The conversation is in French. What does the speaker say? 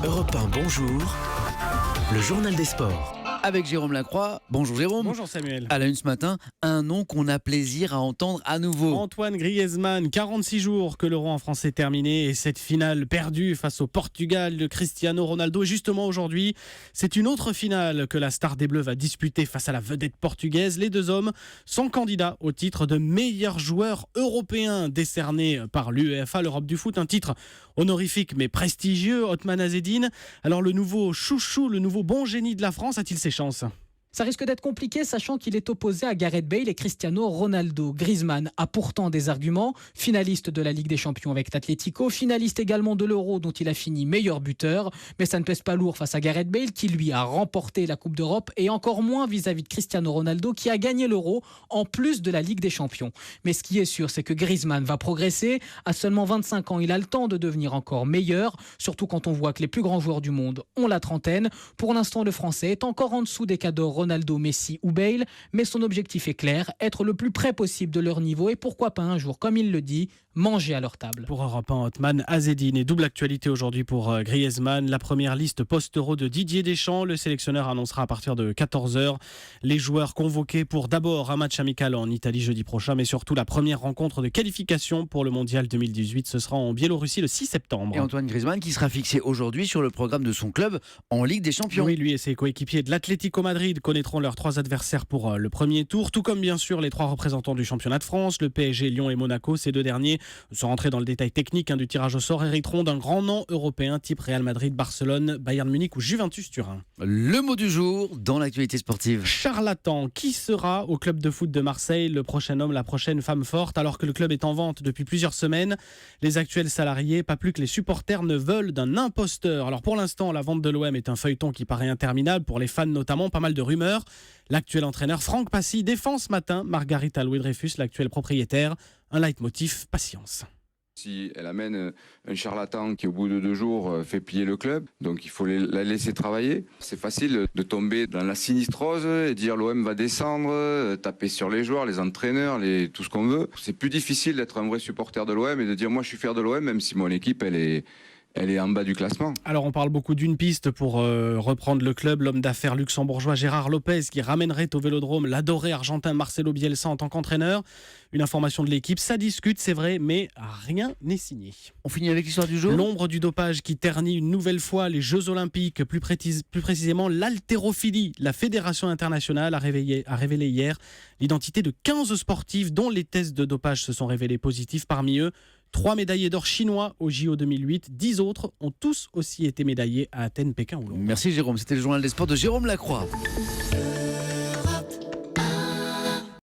Europe 1, bonjour. Le journal des sports. Avec Jérôme Lacroix. Bonjour Jérôme. Bonjour Samuel. À la une ce matin, un nom qu'on a plaisir à entendre à nouveau. Antoine Griezmann, 46 jours que l'Euro en France est terminé et cette finale perdue face au Portugal de Cristiano Ronaldo. Et justement aujourd'hui, c'est une autre finale que la star des Bleus va disputer face à la vedette portugaise. Les deux hommes sont candidats au titre de meilleur joueur européen décerné par l'UEFA, l'Europe du foot. Un titre honorifique mais prestigieux. Othman Azzedine, alors le nouveau chouchou, le nouveau bon génie de la France, a-t-il ses chances ? Ça risque d'être compliqué, sachant qu'il est opposé à Gareth Bale et Cristiano Ronaldo. Griezmann a pourtant des arguments. Finaliste de la Ligue des Champions avec l'Atlético, finaliste également de l'Euro dont il a fini meilleur buteur. Mais ça ne pèse pas lourd face à Gareth Bale qui lui a remporté la Coupe d'Europe et encore moins vis-à-vis de Cristiano Ronaldo qui a gagné l'Euro en plus de la Ligue des Champions. Mais ce qui est sûr, c'est que Griezmann va progresser. À seulement 25 ans, il a le temps de devenir encore meilleur, surtout quand on voit que les plus grands joueurs du monde ont la trentaine. Pour l'instant, le Français est encore en dessous des cadors Ronaldo, Messi ou Bale, mais son objectif est clair, être le plus près possible de leur niveau et pourquoi pas un jour, comme il le dit, manger à leur table. Pour Europe 1, Othman Azzedine. Et double actualité aujourd'hui pour Griezmann. La première liste post-Euro de Didier Deschamps. Le sélectionneur annoncera à partir de 14h les joueurs convoqués pour d'abord un match amical en Italie jeudi prochain, mais surtout la première rencontre de qualification pour le Mondial 2018. Ce sera en Biélorussie le 6 septembre. Et Antoine Griezmann qui sera fixé aujourd'hui sur le programme de son club en Ligue des Champions. Oui, lui et ses coéquipiers de l'Atlético Madrid connaîtront leurs trois adversaires pour le premier tour, tout comme bien sûr les trois représentants du championnat de France, le PSG, Lyon et Monaco. Ces deux derniers, sans rentrer dans le détail technique du tirage au sort, hériteront d'un grand nom européen type Real Madrid, Barcelone, Bayern Munich ou Juventus Turin. Le mot du jour dans l'actualité sportive. Charlatan, qui sera au club de foot de Marseille le prochain homme, la prochaine femme forte, alors que le club est en vente depuis plusieurs semaines. Les actuels salariés, pas plus que les supporters, ne veulent d'un imposteur. Alors pour l'instant, la vente de l'OM est un feuilleton qui paraît interminable, pour les fans notamment, pas mal de rumeurs. L'actuel entraîneur Franck Passy défend ce matin Margarita Louis-Dreyfus, l'actuel propriétaire. Un leitmotiv, patience. Si elle amène un charlatan qui au bout de 2 jours fait plier le club, donc il faut la laisser travailler. C'est facile de tomber dans la sinistrose et dire l'OM va descendre, taper sur les joueurs, les entraîneurs, tout ce qu'on veut. C'est plus difficile d'être un vrai supporter de l'OM et de dire moi je suis fier de l'OM même si mon équipe elle est en bas du classement. Alors on parle beaucoup d'une piste pour reprendre le club. L'homme d'affaires luxembourgeois Gérard Lopez qui ramènerait au Vélodrome l'adoré argentin Marcelo Bielsa en tant qu'entraîneur. Une information de l'équipe, ça discute, c'est vrai, mais rien n'est signé. On finit avec l'histoire du jour. L'ombre du dopage qui ternit une nouvelle fois les Jeux Olympiques, plus précisément l'haltérophilie. La Fédération internationale a révélé hier l'identité de 15 sportifs dont les tests de dopage se sont révélés positifs. Parmi eux, 3 médaillés d'or chinois au JO 2008. 10 autres ont tous aussi été médaillés à Athènes, Pékin ou Londres. Merci Jérôme, c'était le journal des sports de Jérôme Lacroix.